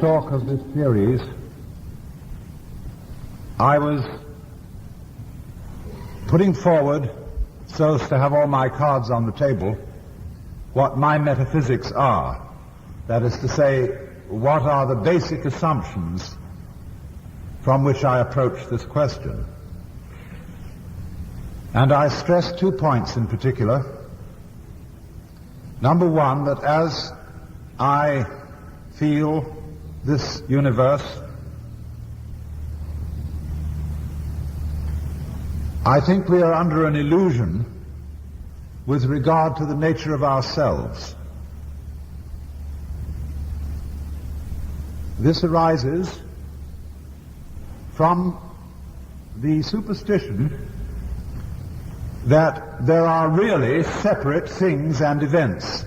talk of this series, I was putting forward, so as to have all my cards on the table, what my metaphysics are. That is to say, what are the basic assumptions from which I approach this question. And I stress 2 points in particular. Number one, that as I feel this universe, I think we are under an illusion with regard to the nature of ourselves. This arises from the superstition that there are really separate things and events.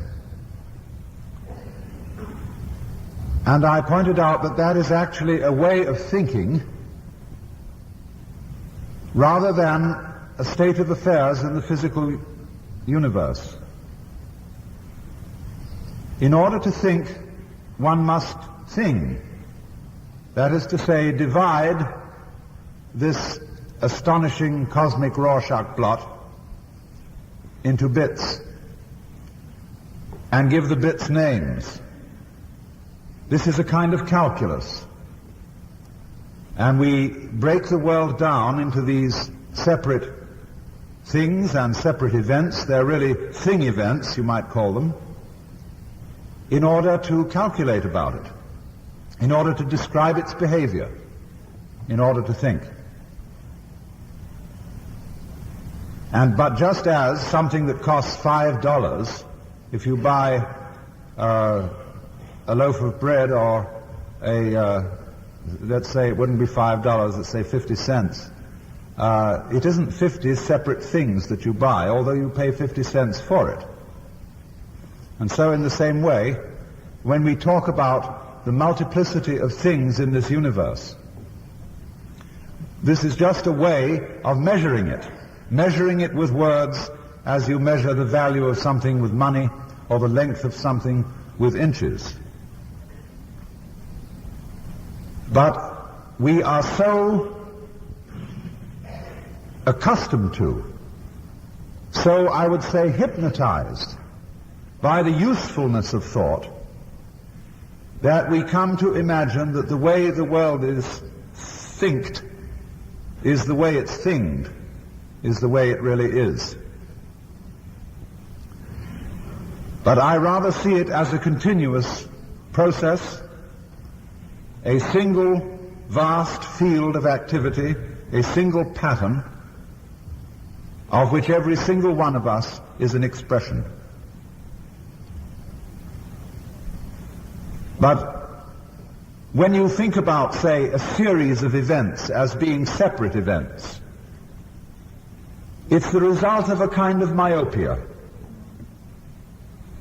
And I pointed out that that is actually a way of thinking rather than a state of affairs in the physical universe. In order to think, one must thing. That is to say, divide this astonishing cosmic Rorschach blot into bits and give the bits names. This is a kind of calculus. And we break the world down into these separate things and separate events. They're really thing events, you might call them, in order to calculate about it, in order to describe its behavior, in order to think. But just as something that costs $5, if you buy a loaf of bread or let's say it wouldn't be $5, let's say 50 cents. It isn't 50 separate things that you buy, although you pay 50 cents for it. And so in the same way, when we talk about the multiplicity of things in this universe, this is just a way of measuring it with words as you measure the value of something with money or the length of something with inches. But we are so accustomed to, so I would say hypnotized by the usefulness of thought, that we come to imagine that the way the world is thinked is the way it's thinged, is the way it really is. But I rather see it as a continuous process, a single vast field of activity, a single pattern, of which every single one of us is an expression. But when you think about, say, a series of events as being separate events, it's the result of a kind of myopia.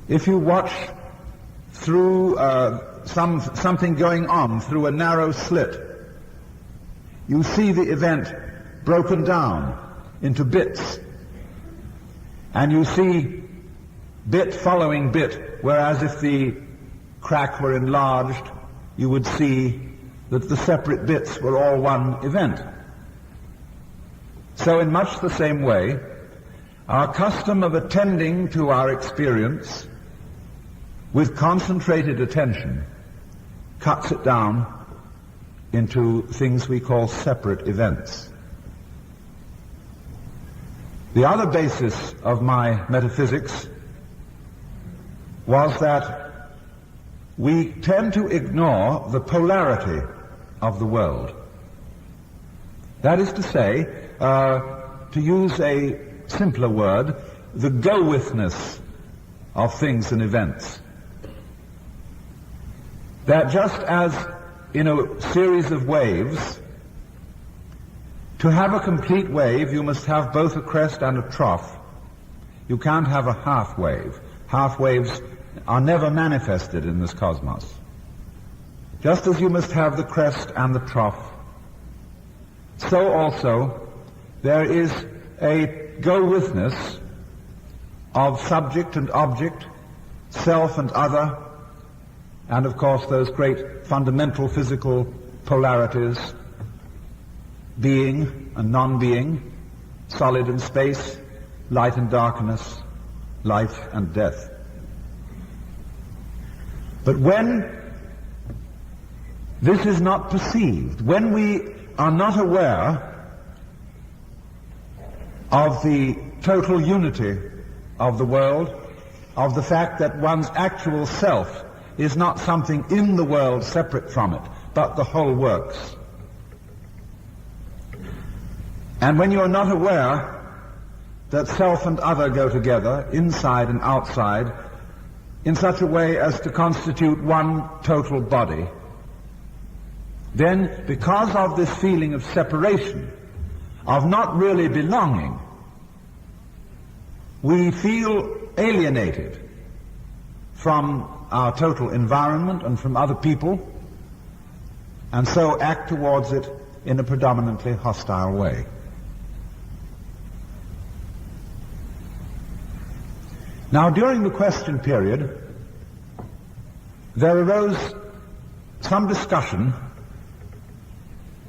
If you watch through something going on through a narrow slit, you see the event broken down into bits, and you see bit following bit, whereas if the crack were enlarged, you would see that the separate bits were all one event. So in much the same way, our custom of attending to our experience with concentrated attention cuts it down into things we call separate events. The other basis of my metaphysics was that we tend to ignore the polarity of the world. That is to say, to use a simpler word, the go-withness of things and events. That just as in a series of waves, to have a complete wave, you must have both a crest and a trough. You can't have a half wave. Half waves are never manifested in this cosmos. Just as you must have the crest and the trough, so also there is a go-withness of subject and object, self and other, and of course those great fundamental physical polarities, being and non-being, solid and space, light and darkness, life and death. But when this is not perceived, when we are not aware of the total unity of the world, of the fact that one's actual self is not something in the world separate from it, but the whole works. And when you're not aware that self and other go together, inside and outside, in such a way as to constitute one total body, then because of this feeling of separation, of not really belonging, we feel alienated from our total environment and from other people, and so act towards it in a predominantly hostile way. Now, during the question period, there arose some discussion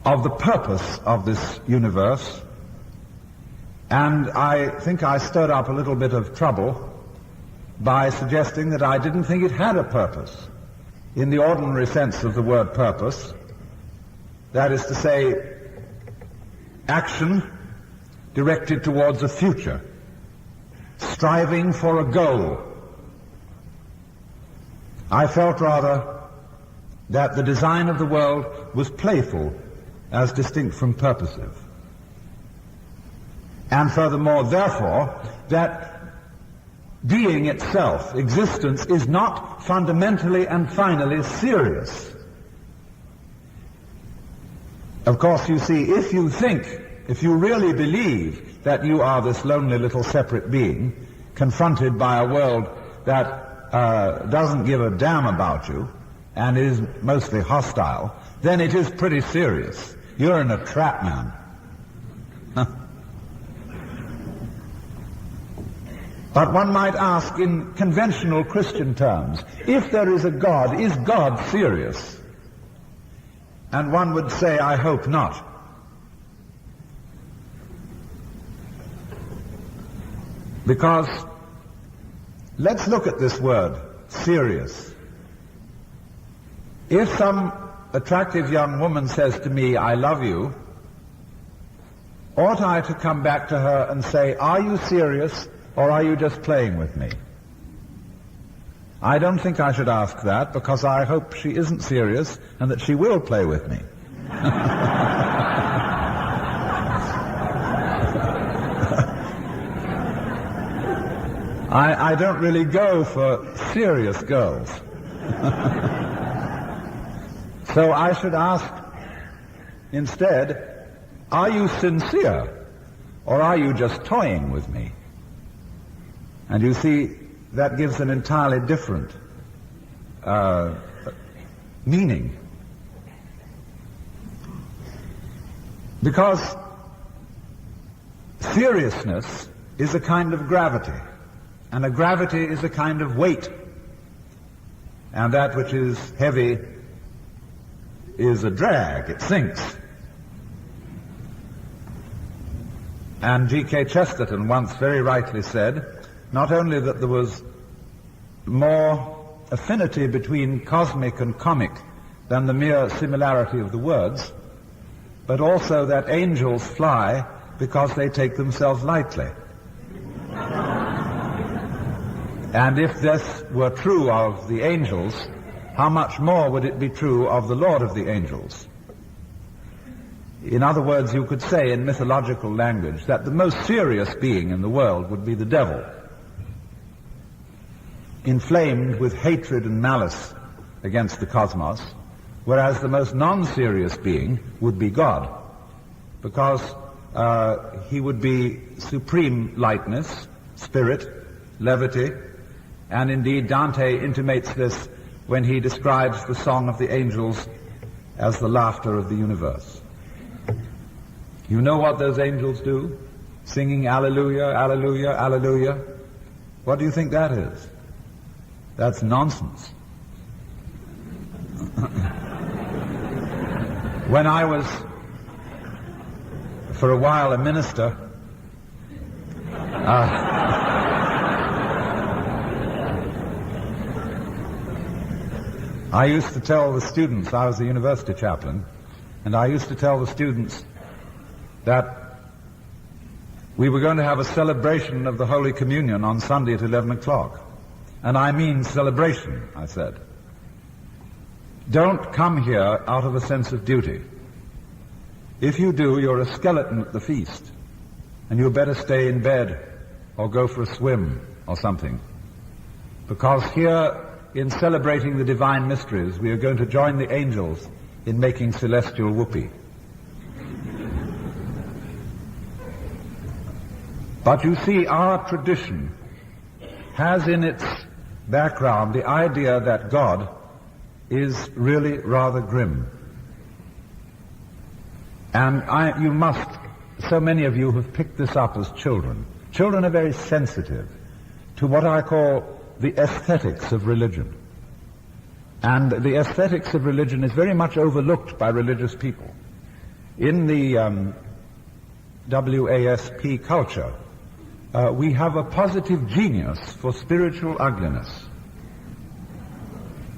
of the purpose of this universe, and I think I stirred up a little bit of trouble by suggesting that I didn't think it had a purpose in the ordinary sense of the word purpose. That is to say, action directed towards a future, striving for a goal. I felt rather that the design of the world was playful as distinct from purposive. And furthermore, therefore, that being itself, existence, is not fundamentally and finally serious. Of course, you see, if you really believe that you are this lonely little separate being, confronted by a world that doesn't give a damn about you, and is mostly hostile, then it is pretty serious. You're in a trap, man. But one might ask in conventional Christian terms, if there is a God, is God serious? And one would say, I hope not. Because, let's look at this word, serious. If some attractive young woman says to me, I love you, ought I to come back to her and say, are you serious, or are you just playing with me? I don't think I should ask that, because I hope she isn't serious and that she will play with me. I don't really go for serious girls. So I should ask instead, are you sincere, or are you just toying with me? And you see, that gives an entirely different meaning. Because seriousness is a kind of gravity, and a gravity is a kind of weight. And that which is heavy is a drag, it sinks. And G.K. Chesterton once very rightly said, not only that there was more affinity between cosmic and comic than the mere similarity of the words, but also that angels fly because they take themselves lightly. And if this were true of the angels, how much more would it be true of the Lord of the angels? In other words, you could say in mythological language that the most serious being in the world would be the devil, inflamed with hatred and malice against the cosmos, whereas the most non-serious being would be God, because he would be supreme lightness, spirit, levity, and indeed Dante intimates this when he describes the song of the angels as the laughter of the universe. You know what those angels do? Singing Alleluia, Alleluia, Alleluia. What do you think that is? That's nonsense. When I was, for a while, a minister, I used to tell the students, I was a university chaplain, and I used to tell the students that we were going to have a celebration of the Holy Communion on Sunday at 11 o'clock. And I mean celebration, I said. Don't come here out of a sense of duty. If you do, you're a skeleton at the feast, and you better stay in bed or go for a swim or something. Because here, in celebrating the divine mysteries, we are going to join the angels in making celestial whoopee. But you see, our tradition has in its background the idea that God is really rather grim. And you must, so many of you have picked this up as children. Children are very sensitive to what I call the aesthetics of religion. And the aesthetics of religion is very much overlooked by religious people. In the WASP culture, we have a positive genius for spiritual ugliness.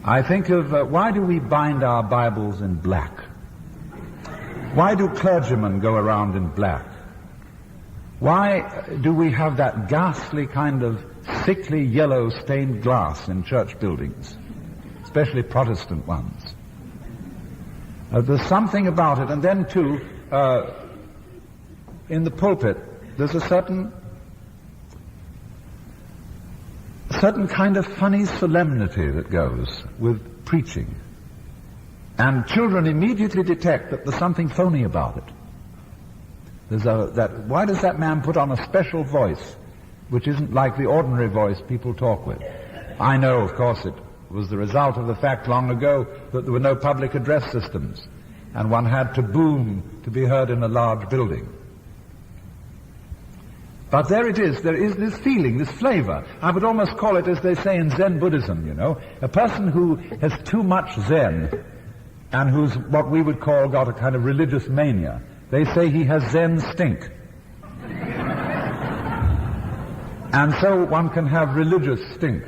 I think of why do we bind our Bibles in black? Why do clergymen go around in black? Why do we have that ghastly kind of sickly yellow stained glass in church buildings, especially Protestant ones? There's something about it. And then too, in the pulpit, there's a certain kind of funny solemnity that goes with preaching. And children immediately detect that there's something phony about it. Why does that man put on a special voice which isn't like the ordinary voice people talk with? I know, of course, it was the result of the fact long ago that there were no public address systems, and one had to boom to be heard in a large building. But there it is. There is this feeling, this flavor. I would almost call it, as they say in Zen Buddhism, you know, a person who has too much Zen and who's what we would call got a kind of religious mania. They say he has Zen stink. And so one can have religious stink.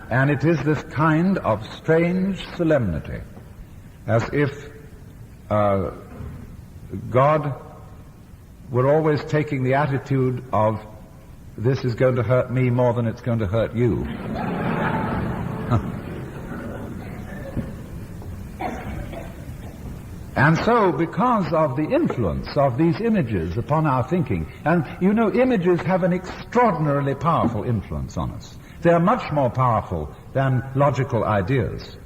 And it is this kind of strange solemnity, as if God were always taking the attitude of, this is going to hurt me more than it's going to hurt you. And so, because of the influence of these images upon our thinking, and you know, images have an extraordinarily powerful influence on us. They are much more powerful than logical ideas.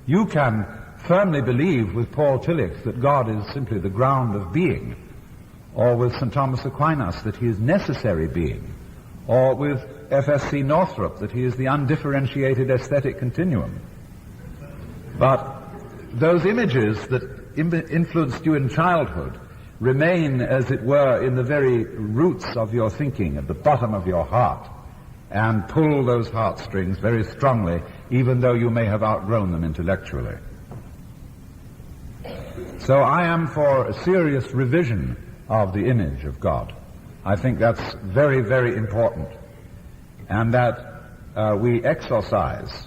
You can firmly believe with Paul Tillich that God is simply the ground of being, or with St. Thomas Aquinas that he is necessary being, or with F.S.C. Northrop that he is the undifferentiated aesthetic continuum. But those images that influenced you in childhood remain, as it were, in the very roots of your thinking, at the bottom of your heart, and pull those heartstrings very strongly, even though you may have outgrown them intellectually. So I am for a serious revision of the image of God. I think that's very, very important. And that we exorcise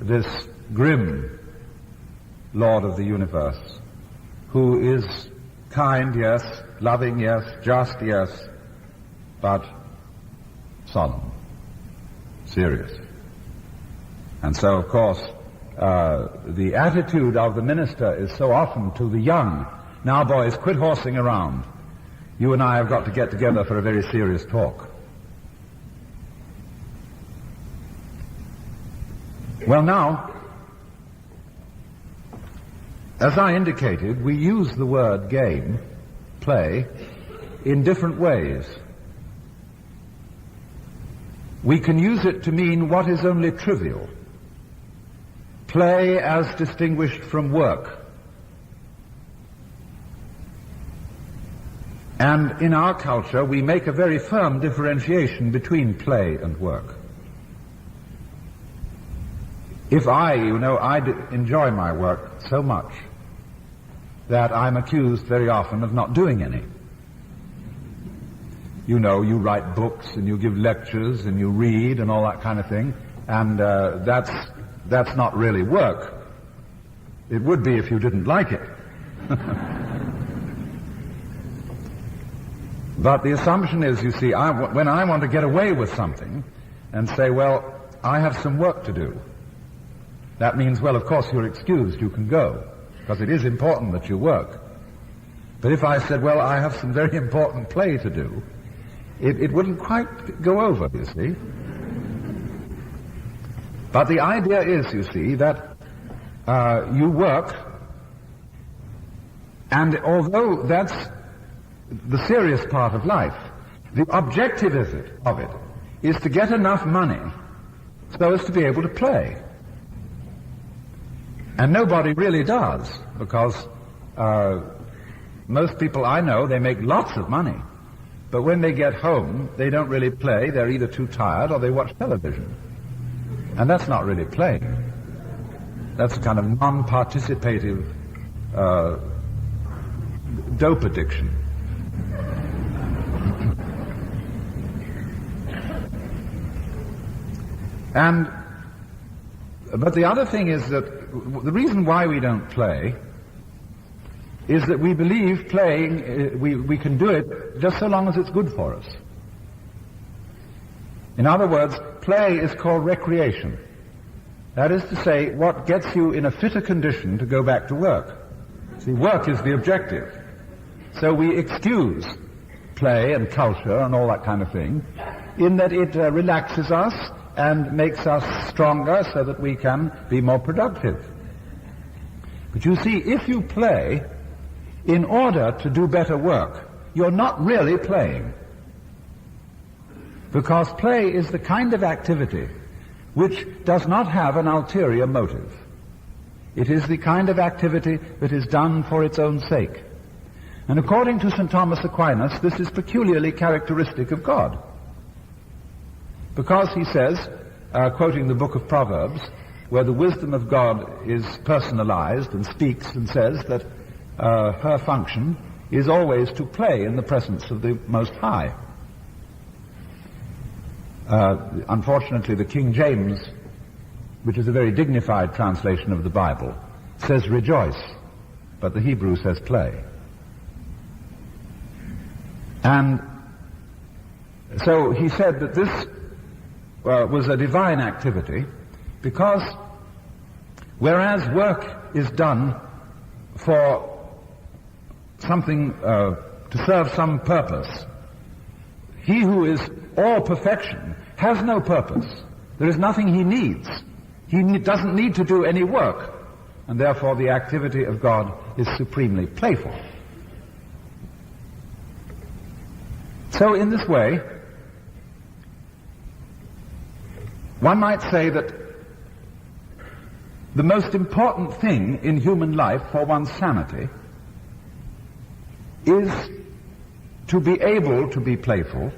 this grim Lord of the universe, who is kind, yes, loving, yes, just, yes, but solemn, serious. And so, of course, the attitude of the minister is so often to the young, now boys, quit horsing around. You and I have got to get together for a very serious talk. Well now, as I indicated, we use the word game, play, in different ways. We can use it to mean what is only trivial. Play as distinguished from work. And in our culture, we make a very firm differentiation between play and work. If I enjoy my work so much that I'm accused very often of not doing any. You write books and you give lectures and you read and all that kind of thing, and that's not really work. It would be if you didn't like it. But the assumption is, you see, when I want to get away with something and say, well, I have some work to do, that means, well, of course you're excused, you can go, because it is important that you work. But if I said, well, I have some very important play to do, it wouldn't quite go over, you see. But the idea is, you see, that you work, and although that's the serious part of life, the objective of it is to get enough money so as to be able to play. And nobody really does, because most people I know, they make lots of money, but when they get home, they don't really play. They're either too tired or they watch television. And that's not really playing. That's a kind of non-participative dope addiction. But the other thing is that the reason why we don't play is that we believe playing, we can do it just so long as it's good for us. In other words, play is called recreation. That is to say, what gets you in a fitter condition to go back to work. See, work is the objective. So we excuse play and culture and all that kind of thing in that it relaxes us and makes us stronger so that we can be more productive. But you see, if you play in order to do better work, you're not really playing. Because play is the kind of activity which does not have an ulterior motive. It is the kind of activity that is done for its own sake. And according to St. Thomas Aquinas, this is peculiarly characteristic of God. Because he says, quoting the book of Proverbs, where the wisdom of God is personalized and speaks and says that her function is always to play in the presence of the Most High. Unfortunately, the King James, which is a very dignified translation of the Bible, says rejoice, but the Hebrew says play. And so he said that this was a divine activity, because whereas work is done for something to serve some purpose, he who is all perfection has no purpose. There is nothing he needs. He doesn't need to do any work, and therefore the activity of God is supremely playful. So in this way, one might say that the most important thing in human life for one's sanity is to be able to be playful,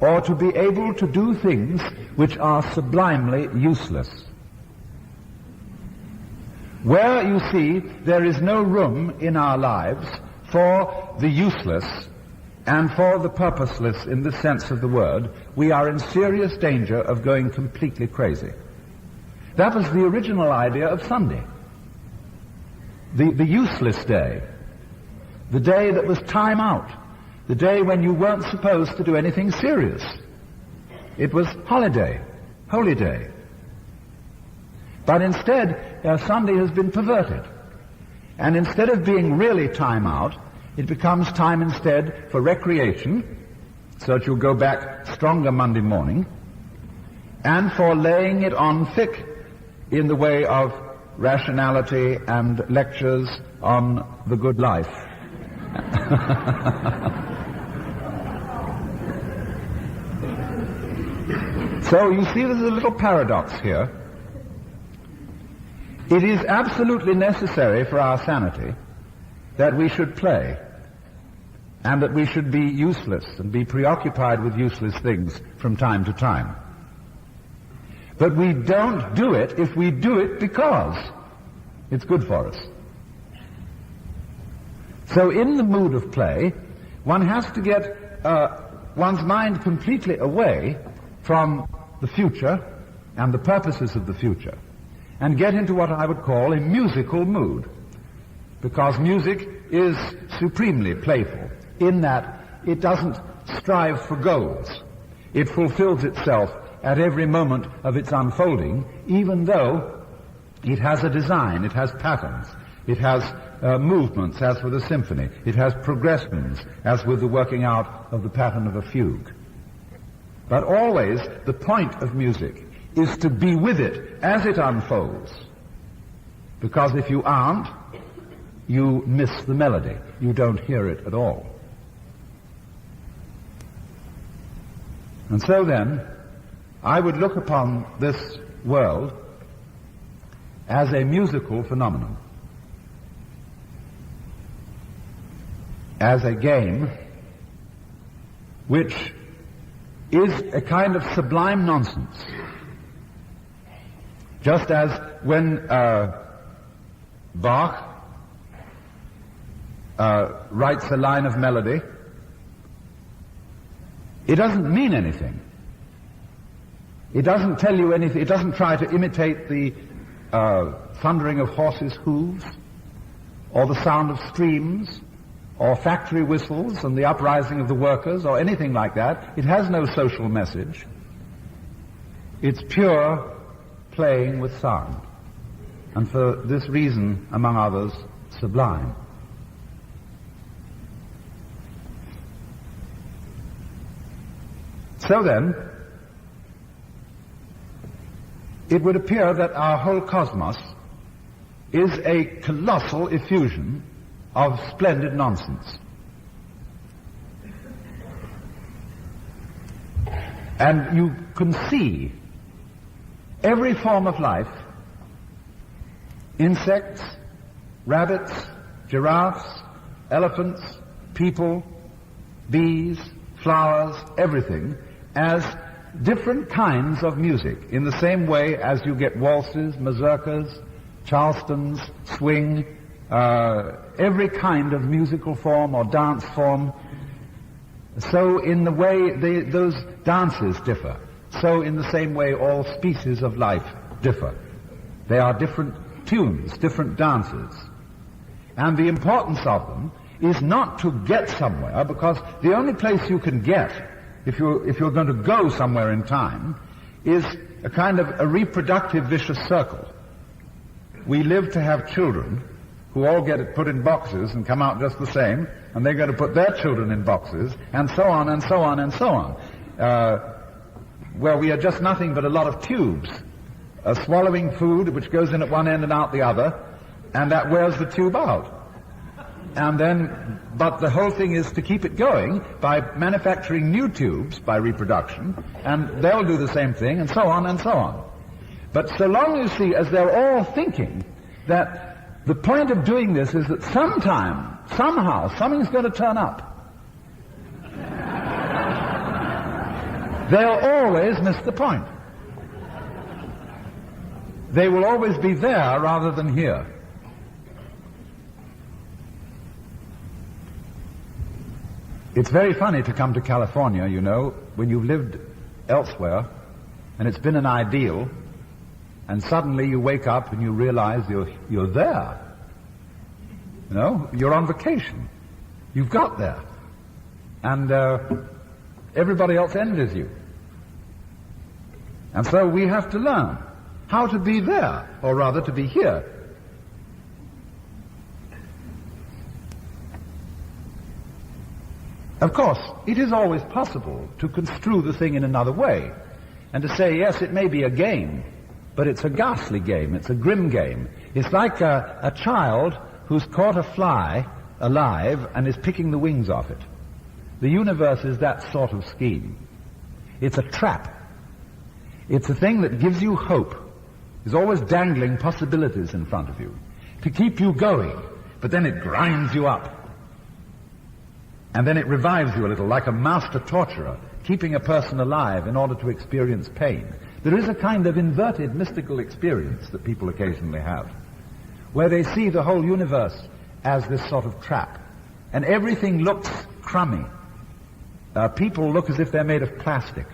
or to be able to do things which are sublimely useless. Where, you see, there is no room in our lives for the useless and for the purposeless in the sense of the word, we are in serious danger of going completely crazy. That was the original idea of Sunday. The useless day. The day that was time out. The day when you weren't supposed to do anything serious. It was holiday, holy day. But instead, Sunday has been perverted. And instead of being really time out, it becomes time instead for recreation, so that you'll go back stronger Monday morning, and for laying it on thick in the way of rationality and lectures on the good life. So you see, there's a little paradox here. It is absolutely necessary for our sanity that we should play, and that we should be useless and be preoccupied with useless things from time to time. But we don't do it if we do it because it's good for us. So in the mood of play, one has to get one's mind completely away from the future and the purposes of the future, and get into what I would call a musical mood, because music is supremely playful in that it doesn't strive for goals. It fulfills itself at every moment of its unfolding, even though it has a design, it has patterns, it has movements, as with a symphony, it has progressions, as with the working out of the pattern of a fugue. But always the point of music is to be with it as it unfolds, because if you aren't, you miss the melody, you don't hear it at all. And so then, I would look upon this world as a musical phenomenon, as a game which is a kind of sublime nonsense. Just as when Bach writes a line of melody, it doesn't mean anything. It doesn't tell you anything. It doesn't try to imitate the thundering of horses' hooves, or the sound of streams, or factory whistles and the uprising of the workers, or anything like that. It has no social message. It's pure playing with sound, and for this reason, among others, sublime. So then, it would appear that our whole cosmos is a colossal effusion of splendid nonsense. And you can see every form of life, insects, rabbits, giraffes, elephants, people, bees, flowers, everything, as different kinds of music, in the same way as you get waltzes, mazurkas, charlestons, swing, every kind of musical form or dance form. So in the way those dances differ, so in the same way all species of life differ. They are different tunes, different dances. And the importance of them is not to get somewhere, because the only place you can get, if you're going to go somewhere in time, is a kind of a reproductive vicious circle. We live to have children who all get it put in boxes and come out just the same, and they're going to put their children in boxes, and so on and so on and so on. Where we are just nothing but a lot of tubes, swallowing food which goes in at one end and out the other, and that wears the tube out. And then, but the whole thing is to keep it going by manufacturing new tubes by reproduction, and they'll do the same thing, and so on and so on. But so long as they're all thinking that the point of doing this is that sometime, somehow, something's going to turn up, they'll always miss the point. They will always be there rather than here. It's very funny to come to California, you know, when you've lived elsewhere, and it's been an ideal, and suddenly you wake up and you realize you're there. You know, you're on vacation. You've got there. And everybody else envies you. And so we have to learn how to be there, or rather to be here. Of course, it is always possible to construe the thing in another way, and to say, yes, it may be a game, but it's a ghastly game, it's a grim game. It's like a child who's caught a fly alive and is picking the wings off it. The universe is that sort of scheme. It's a trap. It's a thing that gives you hope. It's always dangling possibilities in front of you to keep you going, but then it grinds you up. And then it revives you a little, like a master torturer, keeping a person alive in order to experience pain. There is a kind of inverted mystical experience that people occasionally have, where they see the whole universe as this sort of trap, and everything looks crummy. People look as if they're made of plastic,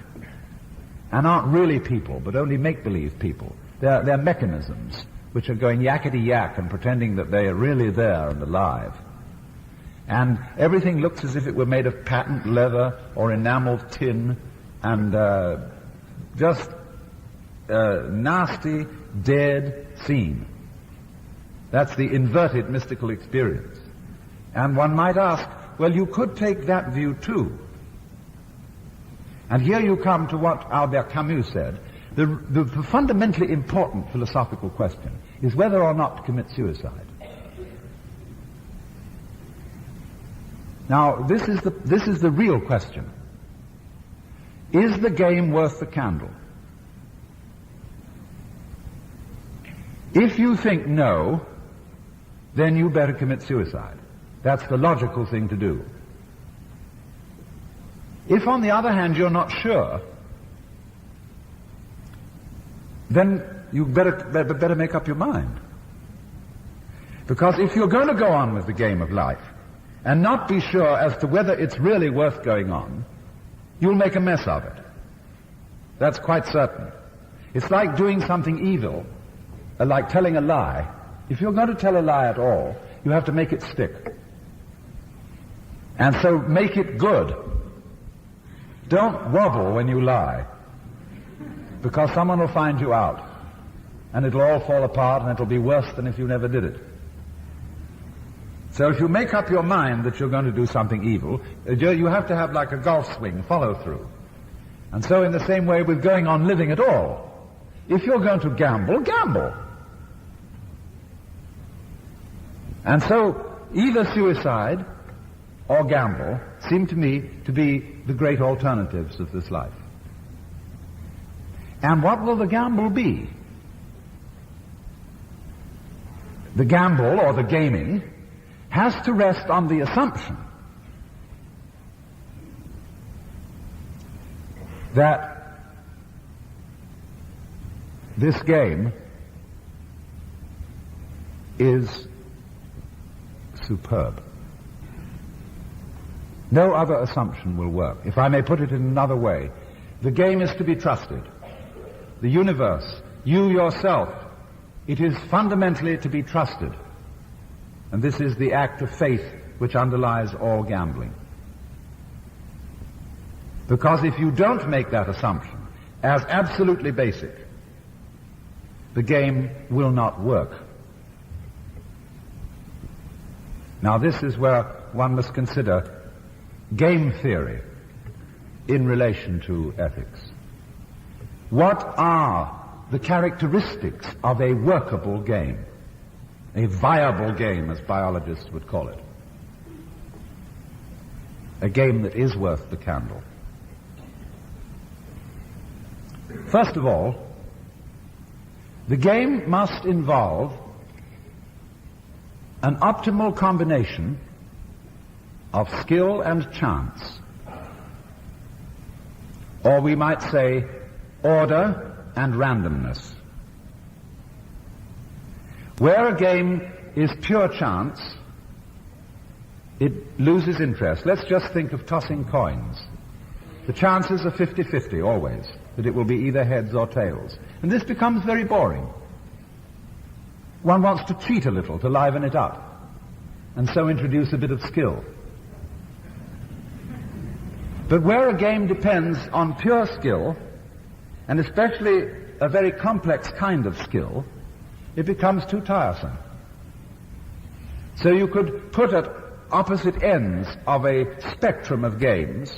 and aren't really people, but only make-believe people. They're mechanisms which are going yakety-yak and pretending that they are really there and alive. And everything looks as if it were made of patent leather or enameled tin, and just nasty, dead scene. That's the inverted mystical experience. And one might ask, well, you could take that view too. And here you come to what Albert Camus said. The fundamentally important philosophical question is whether or not to commit suicide. Now, this is the real question. Is the game worth the candle? If you think no, then you better commit suicide. That's the logical thing to do. If, on the other hand, you're not sure, then you better make up your mind. Because if you're going to go on with the game of life and not be sure as to whether it's really worth going on, you'll make a mess of it. That's quite certain. It's like doing something evil, like telling a lie. If you're going to tell a lie at all, you have to make it stick. And so make it good. Don't wobble when you lie, because someone will find you out, and it'll all fall apart, and it'll be worse than if you never did it. So if you make up your mind that you're going to do something evil, you have to have like a golf swing, follow through. And so in the same way with going on living at all, if you're going to gamble, gamble. And so either suicide or gamble seem to me to be the great alternatives of this life. And what will the gamble be? The gamble, or the gaming, has to rest on the assumption that this game is superb. No other assumption will work. If I may put it in another way, the game is to be trusted. The universe, you yourself, it is fundamentally to be trusted. And this is the act of faith which underlies all gambling. Because if you don't make that assumption as absolutely basic, the game will not work. Now this is where one must consider game theory in relation to ethics. What are the characteristics of a workable game? A viable game, as biologists would call it. A game that is worth the candle. First of all, the game must involve an optimal combination of skill and chance. Or we might say order and randomness. Where a game is pure chance, it loses interest. Let's just think of tossing coins. The chances are 50-50 always, that it will be either heads or tails. And this becomes very boring. One wants to cheat a little to liven it up, and so introduce a bit of skill. But where a game depends on pure skill, and especially a very complex kind of skill, it becomes too tiresome. So you could put at opposite ends of a spectrum of games,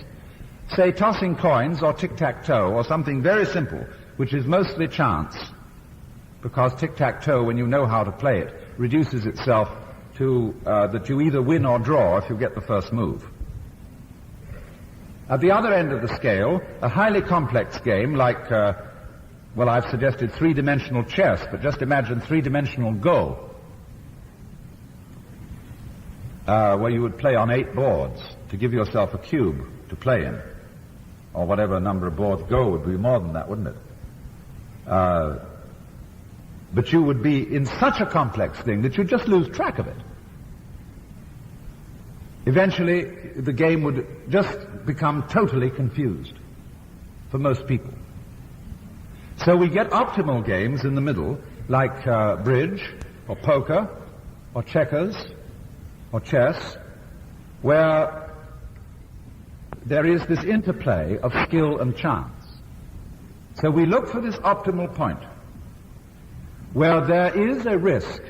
say tossing coins or tic-tac-toe or something very simple, which is mostly chance, because tic-tac-toe, when you know how to play it, reduces itself to that you either win or draw if you get the first move. At the other end of the scale, a highly complex game like, well, I've suggested three-dimensional chess, but just imagine three-dimensional Go, where you would play on 8 boards to give yourself a cube to play in, or whatever number of boards. Go would be more than that, wouldn't it? But you would be in such a complex thing that you'd just lose track of it. Eventually, the game would just become totally confused for most people. So we get optimal games in the middle, like bridge, or poker, or checkers, or chess, where there is this interplay of skill and chance. So we look for this optimal point, where there is a risk,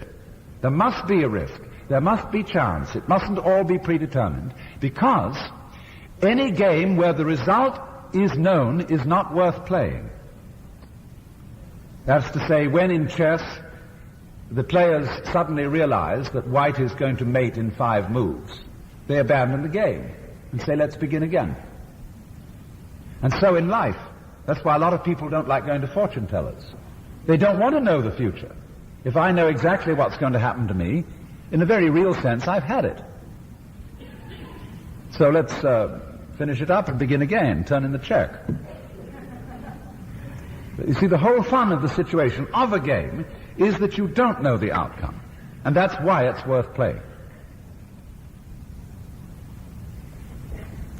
there must be a risk, there must be chance, it mustn't all be predetermined, because any game where the result is known is not worth playing. That's to say, when in chess the players suddenly realize that white is going to mate in 5 moves, they abandon the game and say, let's begin again. And so in life, that's why a lot of people don't like going to fortune tellers. They don't want to know the future. If I know exactly what's going to happen to me, in a very real sense, I've had it. So let's finish it up and begin again, turn in the check. You see, the whole fun of the situation of a game is that you don't know the outcome. And that's why it's worth playing.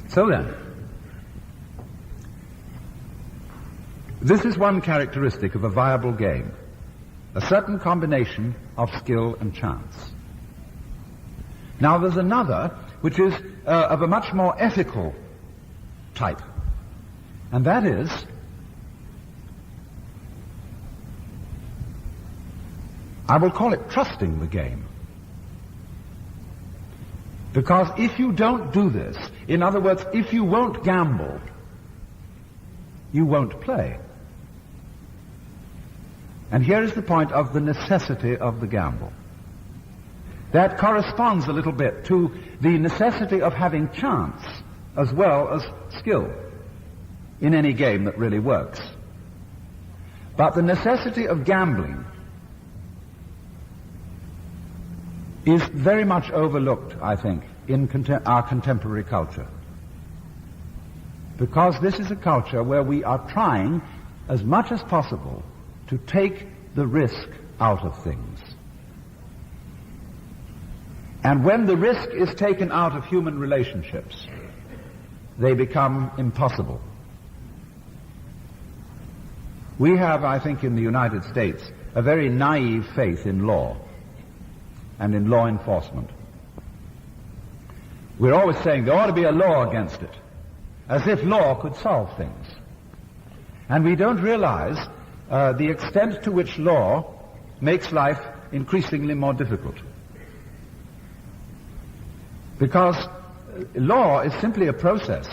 So then, this is one characteristic of a viable game, a certain combination of skill and chance. Now there's another, which is of a much more ethical type, and that is I will call it trusting the game. Because if you don't do this, in other words, if you won't gamble, you won't play. And here is the point of the necessity of the gamble. That corresponds a little bit to the necessity of having chance as well as skill in any game that really works. But the necessity of gambling is very much overlooked, I think, in our contemporary culture. Because this is a culture where we are trying, as much as possible, to take the risk out of things. And when the risk is taken out of human relationships, they become impossible. We have, I think, in the United States, a very naive faith in law and in law enforcement. We're always saying there ought to be a law against it, as if law could solve things. And we don't realize the extent to which law makes life increasingly more difficult. Because law is simply a process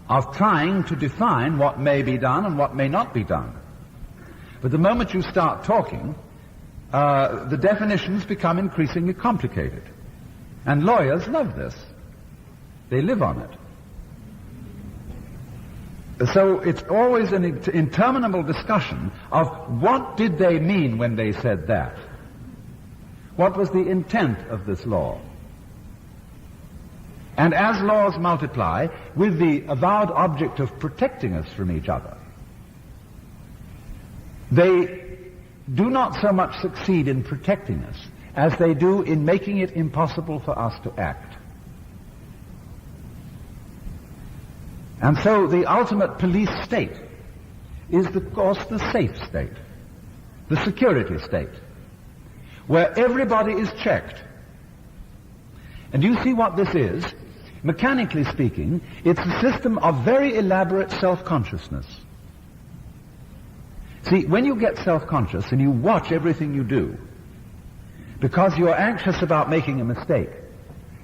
of trying to define what may be done and what may not be done. But the moment you start talking, the definitions become increasingly complicated. And lawyers love this. They live on it. So it's always an interminable discussion of what did they mean when they said that? What was the intent of this law? And as laws multiply, with the avowed object of protecting us from each other, they do not so much succeed in protecting us as they do in making it impossible for us to act. And so the ultimate police state is, of course, the safe state, the security state, where everybody is checked. And you see what this is? Mechanically speaking, it's a system of very elaborate self-consciousness. See, when you get self-conscious and you watch everything you do, because you're anxious about making a mistake,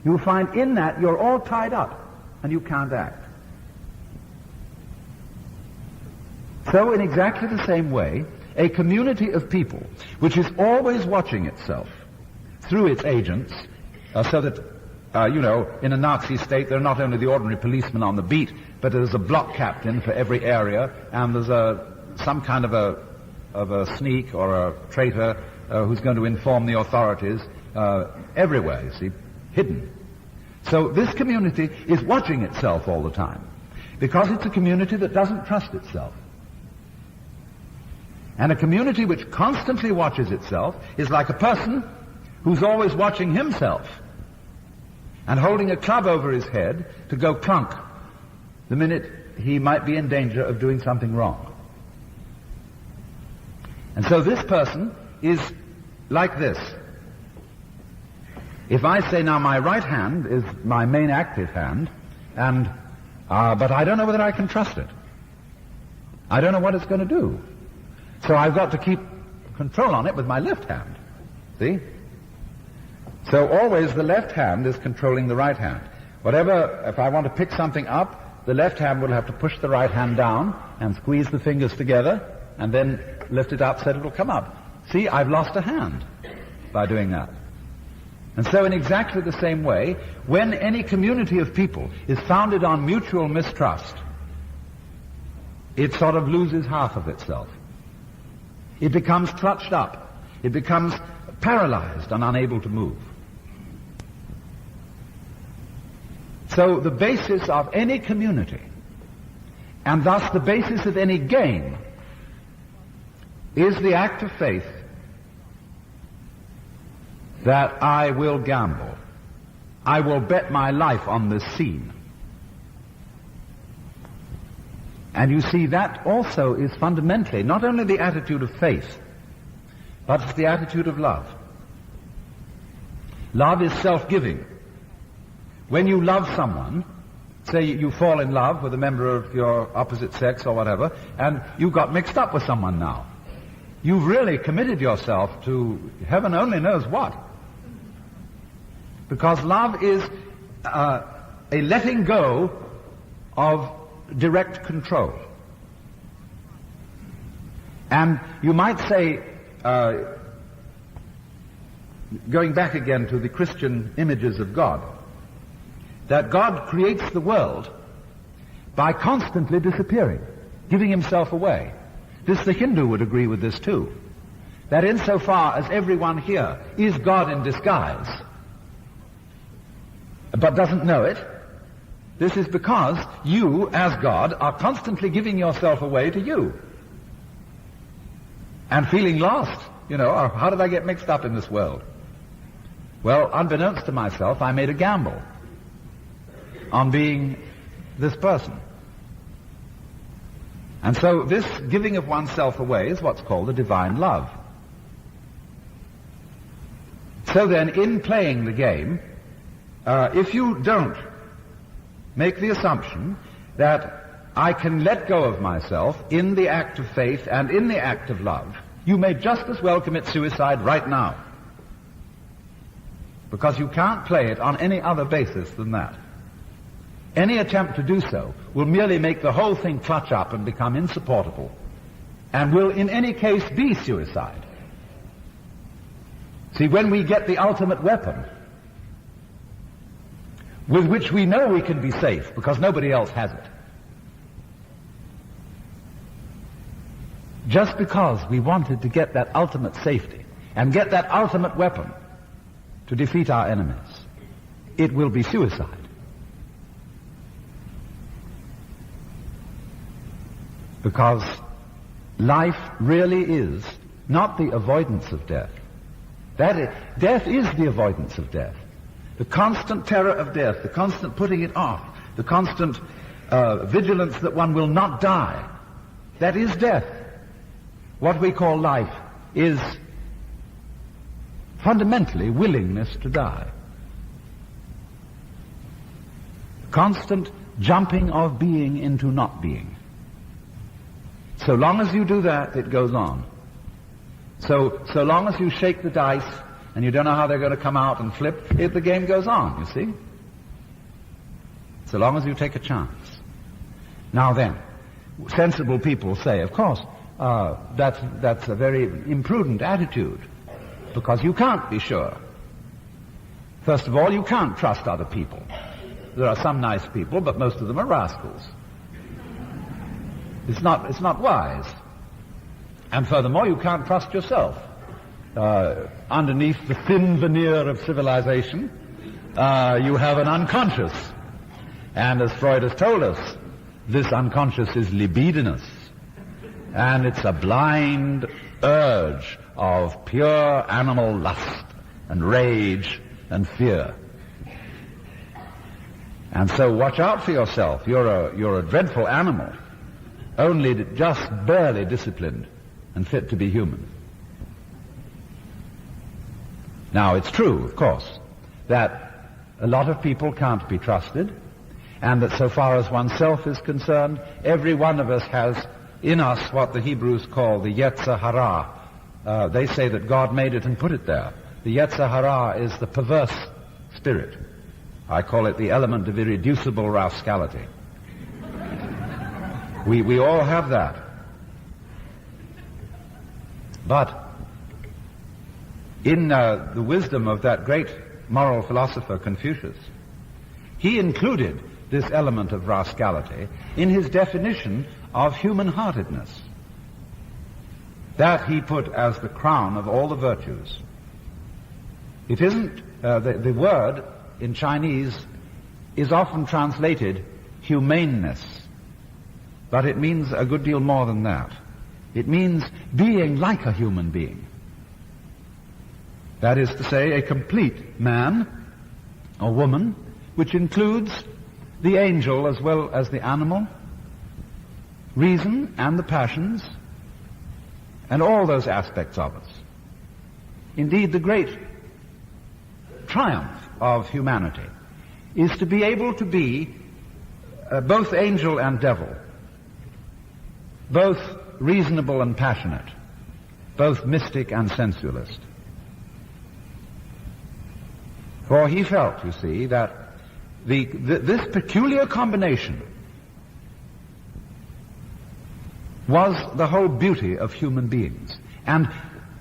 you'll find in that you're all tied up and you can't act. So in exactly the same way, a community of people which is always watching itself through its agents, so that in a Nazi state, there are not only the ordinary policemen on the beat, but there's a block captain for every area, and there's some kind of a sneak or a traitor who's going to inform the authorities everywhere, you see, hidden. So this community is watching itself all the time, because it's a community that doesn't trust itself. And a community which constantly watches itself is like a person who's always watching himself and holding a club over his head to go clunk the minute he might be in danger of doing something wrong. And so this person is like this. If I say now my right hand is my main active hand, and but I don't know whether I can trust it. I don't know what it's going to do. So I've got to keep control on it with my left hand. See? So always the left hand is controlling the right hand. Whatever, if I want to pick something up, the left hand will have to push the right hand down and squeeze the fingers together and then lift it up so that it will come up. See, I've lost a hand by doing that. And so in exactly the same way, when any community of people is founded on mutual mistrust, it sort of loses half of itself. It becomes clutched up. It becomes paralyzed and unable to move. So the basis of any community, and thus the basis of any game, is the act of faith that I will gamble. I will bet my life on this scene. And you see, that also is fundamentally not only the attitude of faith, but it's the attitude of love. Love is self-giving. When you love someone, say you fall in love with a member of your opposite sex or whatever, and you got mixed up with someone now, you've really committed yourself to heaven only knows what. Because love is a letting go of direct control. And you might say, going back again to the Christian images of God, that God creates the world by constantly disappearing, giving himself away. The Hindu would agree with this too. That insofar as everyone here is God in disguise, but doesn't know it, this is because you, as God, are constantly giving yourself away to you. And feeling lost, how did I get mixed up in this world? Well, unbeknownst to myself, I made a gamble on being this person. And so this giving of oneself away is what's called a divine love. So then, in playing the game, if you don't make the assumption that I can let go of myself in the act of faith and in the act of love, you may just as well commit suicide right now. Because you can't play it on any other basis than that. Any attempt to do so will merely make the whole thing clutch up and become insupportable, and will in any case be suicide. See, when we get the ultimate weapon, with which we know we can be safe because nobody else has it, just because we wanted to get that ultimate safety and get that ultimate weapon to defeat our enemies, it will be suicide. Because life really is not the avoidance of death. Death is the avoidance of death. The constant terror of death, the constant putting it off, the constant vigilance that one will not die, that is death. What we call life is fundamentally willingness to die. Constant jumping of being into not being. So long as you do that, it goes on. So long as you shake the dice and you don't know how they're going to come out and flip, the game goes on, you see? So long as you take a chance. Now then, sensible people say, of course, that's a very imprudent attitude, because you can't be sure. First of all, you can't trust other people. There are some nice people, but most of them are rascals. It's not wise. And furthermore, you can't trust yourself. Underneath the thin veneer of civilization, you have an unconscious. And as Freud has told us, this unconscious is libidinous. and it's a blind urge of pure animal lust and rage and fear. And so watch out for yourself. You're a dreadful animal, only just barely disciplined and fit to be human. Now, it's true, of course, that a lot of people can't be trusted, and that so far as oneself is concerned, every one of us has in us what the Hebrews call the Yetzer Hara. They say that God made it and put it there. The Yetzer Hara is the perverse spirit. I call it the element of irreducible rascality. We all have that. But in the wisdom of that great moral philosopher Confucius, he included this element of rascality in his definition of human-heartedness. That he put as the crown of all the virtues. It isn't, the word in Chinese is often translated humaneness, but it means a good deal more than that. It means being like a human being. That is to say, a complete man or woman, which includes the angel as well as the animal, reason and the passions, and all those aspects of us. Indeed, the great triumph of humanity is to be able to be both angel and devil, both reasonable and passionate, both mystic and sensualist. For he felt, you see, that this peculiar combination was the whole beauty of human beings. And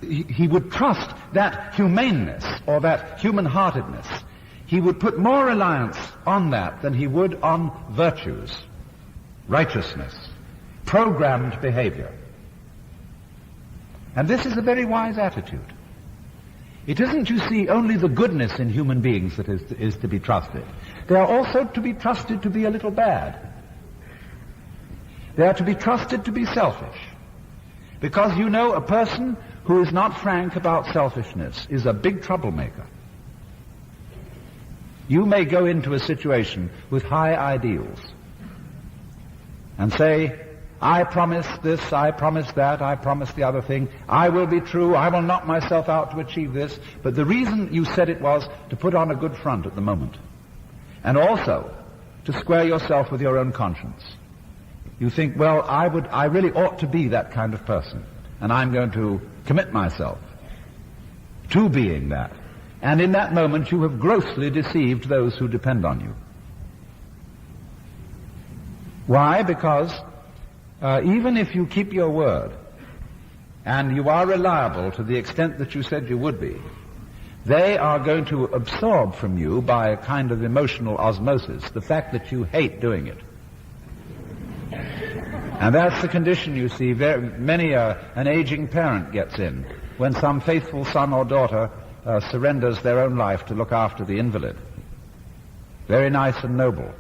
he would trust that humaneness, or that human-heartedness. He would put more reliance on that than he would on virtues, righteousness, programmed behavior. And this is a very wise attitude. It isn't, you see, only the goodness in human beings that is to be trusted. They are also to be trusted to be a little bad. They are to be trusted to be selfish. Because, you know, a person who is not frank about selfishness is a big troublemaker. You may go into a situation with high ideals and say, I promise this, I promise that, I promise the other thing, I will be true, I will knock myself out to achieve this, but the reason you said it was to put on a good front at the moment, and also to square yourself with your own conscience. You think, well, I really ought to be that kind of person, and I'm going to commit myself to being that. And in that moment you have grossly deceived those who depend on you. Why? Because even if you keep your word, and you are reliable to the extent that you said you would be, they are going to absorb from you by a kind of emotional osmosis the fact that you hate doing it. And that's the condition, you see, many an aging parent gets in when some faithful son or daughter surrenders their own life to look after the invalid. Very nice and noble.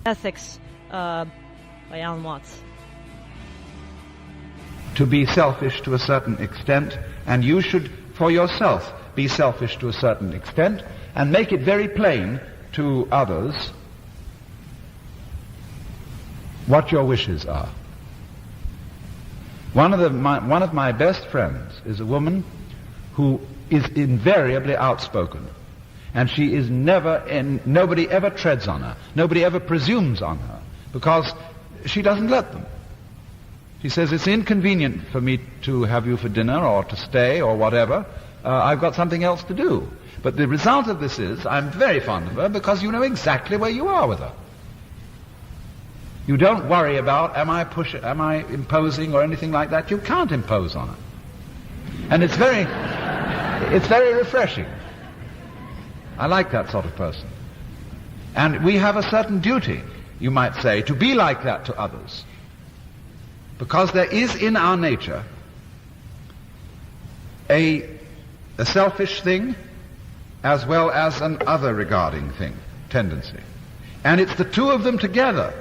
Ethics by Alan Watts. To be selfish to a certain extent, and you should, for yourself, be selfish to a certain extent, and make it very plain to others what your wishes are. One of my best friends is a woman who is invariably outspoken, and she is nobody ever treads on her, nobody ever presumes on her, because she doesn't let them. She says, it's inconvenient for me to have you for dinner or to stay or whatever, I've got something else to do. But the result of this is, I'm very fond of her because you know exactly where you are with her. You don't worry about, am I imposing or anything like that. You can't impose on her. And it's very refreshing. I like that sort of person. And we have a certain duty, you might say, to be like that to others. Because there is in our nature a selfish thing as well as an other regarding thing, tendency. And it's the two of them together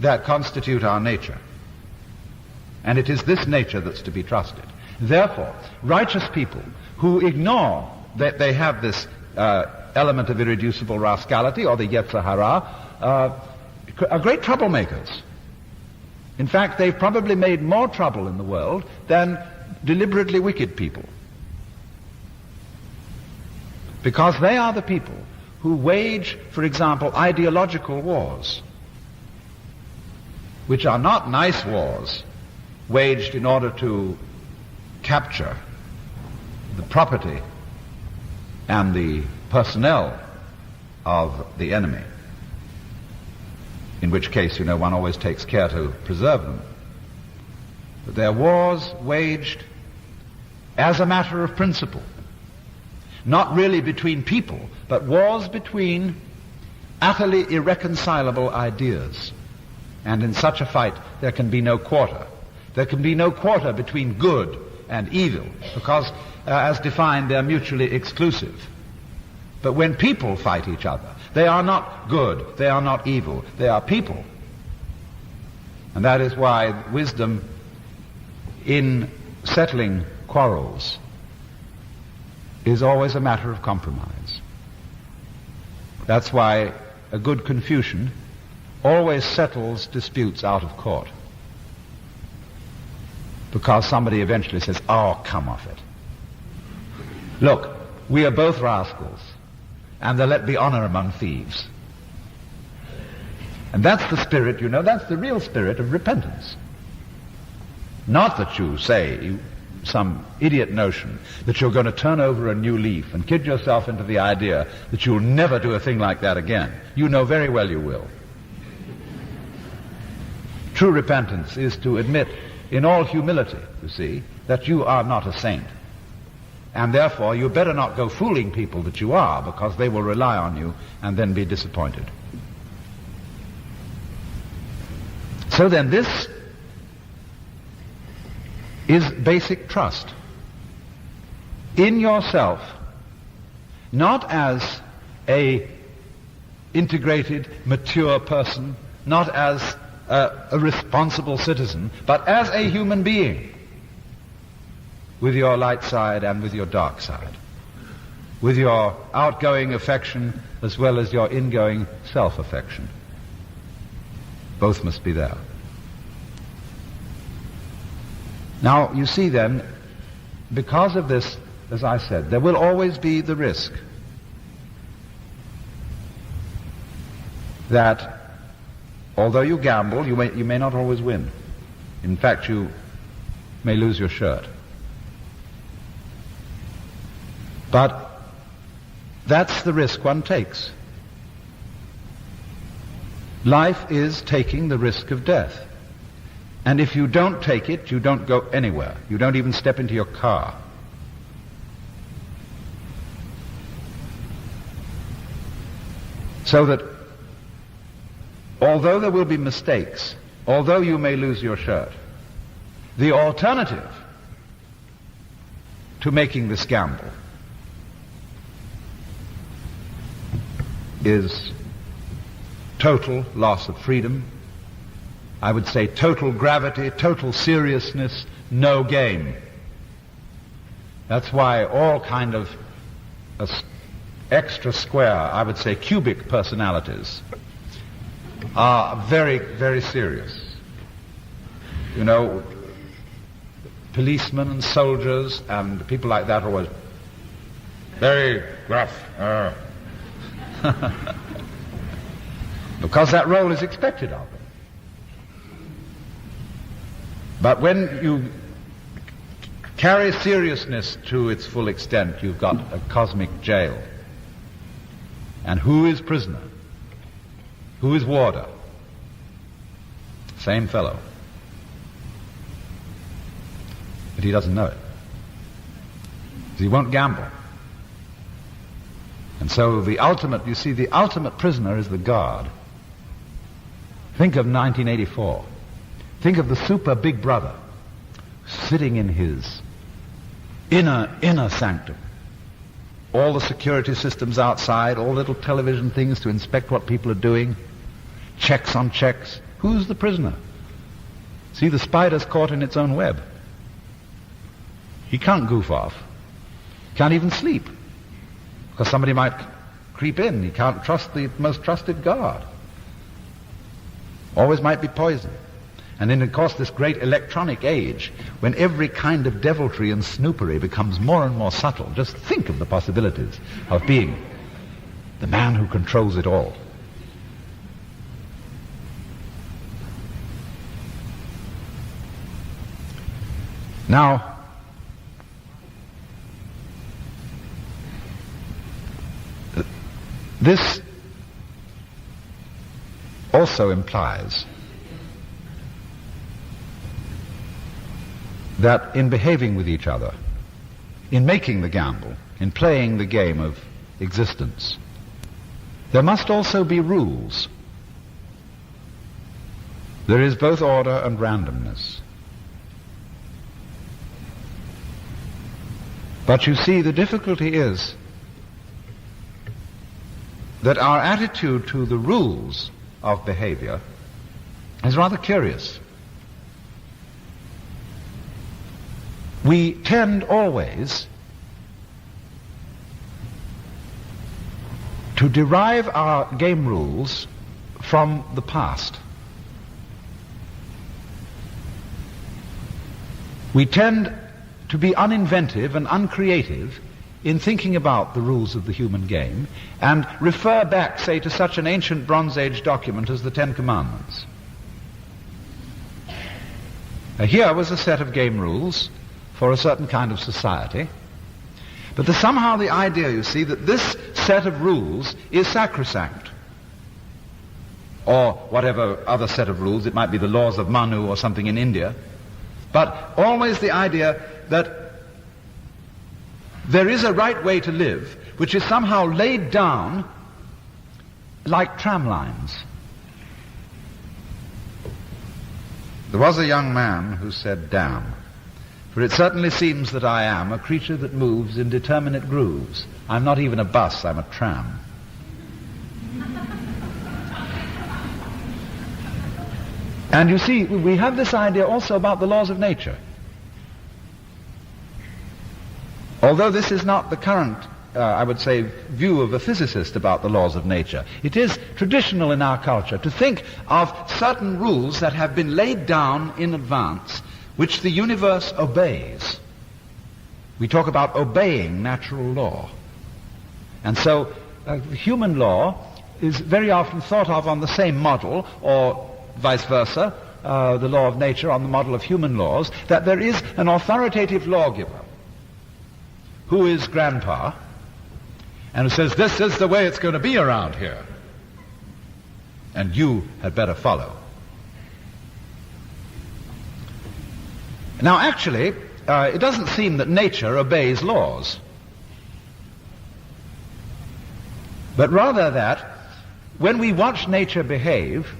that constitute our nature. And it is this nature that's to be trusted. Therefore, righteous people who ignore that they have this element of irreducible rascality, or the Yetzer Hara, are great troublemakers. In fact, they've probably made more trouble in the world than deliberately wicked people. Because they are the people who wage, for example, ideological wars, which are not nice wars waged in order to capture the property and the personnel of the enemy, in which case, one always takes care to preserve them. But they're wars waged as a matter of principle, not really between people, but wars between utterly irreconcilable ideas. And in such a fight, there can be no quarter. There can be no quarter between good and evil, because, as defined, they're mutually exclusive. But when people fight each other, they are not good, they are not evil, they are people. And that is why wisdom in settling quarrels is always a matter of compromise. That's why a good Confucian always settles disputes out of court. Because somebody eventually says, "Oh, come off it. Look, we are both rascals, and let be honor among thieves." And that's the spirit, that's the real spirit of repentance. Not that you say, some idiot notion that you're going to turn over a new leaf and kid yourself into the idea that you'll never do a thing like that again. You know very well you will. True repentance is to admit in all humility, that you are not a saint. And therefore you better not go fooling people that you are, because they will rely on you and then be disappointed. So then this is basic trust in yourself, not as a integrated, mature person, not as a responsible citizen, but as a human being, with your light side and with your dark side, with your outgoing affection as well as your ingoing self-affection. Both must be there. Now, you see then, because of this, as I said, there will always be the risk that although you gamble, you may not always win. In fact, you may lose your shirt. But that's the risk one takes. Life is taking the risk of death. And if you don't take it, you don't go anywhere. You don't even step into your car. So that although there will be mistakes, although you may lose your shirt, the alternative to making this gamble is total loss of freedom. I would say total gravity, total seriousness, no game. That's why all kind of extra square, I would say cubic personalities are very, very serious. Policemen and soldiers and people like that are always very gruff. Because that role is expected of them. But when you carry seriousness to its full extent, you've got a cosmic jail. And who is prisoner? Who is warder? Same fellow. But he doesn't know it. He won't gamble. And so the ultimate prisoner is the guard. Think of 1984. Think of the super big brother sitting in his inner sanctum, all the security systems outside, all little television things to inspect what people are doing, checks on checks. Who's the prisoner? See, the spider's caught in its own web. He can't goof off. Can't even sleep, because somebody might creep in. He can't trust the most trusted guard. Always might be poison. And in, of course, this great electronic age, when every kind of deviltry and snoopery becomes more and more subtle, just think of the possibilities of being the man who controls it all. Now, this also implies that in behaving with each other, in making the gamble, in playing the game of existence, there must also be rules. There is both order and randomness. But you see, the difficulty is that our attitude to the rules of behavior is rather curious. We tend always to derive our game rules from the past. We tend to be uninventive and uncreative in thinking about the rules of the human game, and refer back, say, to such an ancient Bronze Age document as the Ten Commandments. Here was a set of game rules for a certain kind of society, but there's somehow the idea, you see, that this set of rules is sacrosanct, or whatever other set of rules, it might be the laws of Manu or something in India, but always the idea that there is a right way to live, which is somehow laid down like tram lines. There was a young man who said, "Damn, for it certainly seems that I am a creature that moves in determinate grooves. I'm not even a bus, I'm a tram." And you see, we have this idea also about the laws of nature. Although this is not the current, I would say, view of a physicist about the laws of nature, it is traditional in our culture to think of certain rules that have been laid down in advance, which the universe obeys. We talk about obeying natural law. And so human law is very often thought of on the same model, or vice versa, the law of nature on the model of human laws, that there is an authoritative lawgiver who is grandpa, and who says, "This is the way it's going to be around here, and you had better follow." Now actually, it doesn't seem that nature obeys laws, but rather that when we watch nature behave,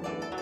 you.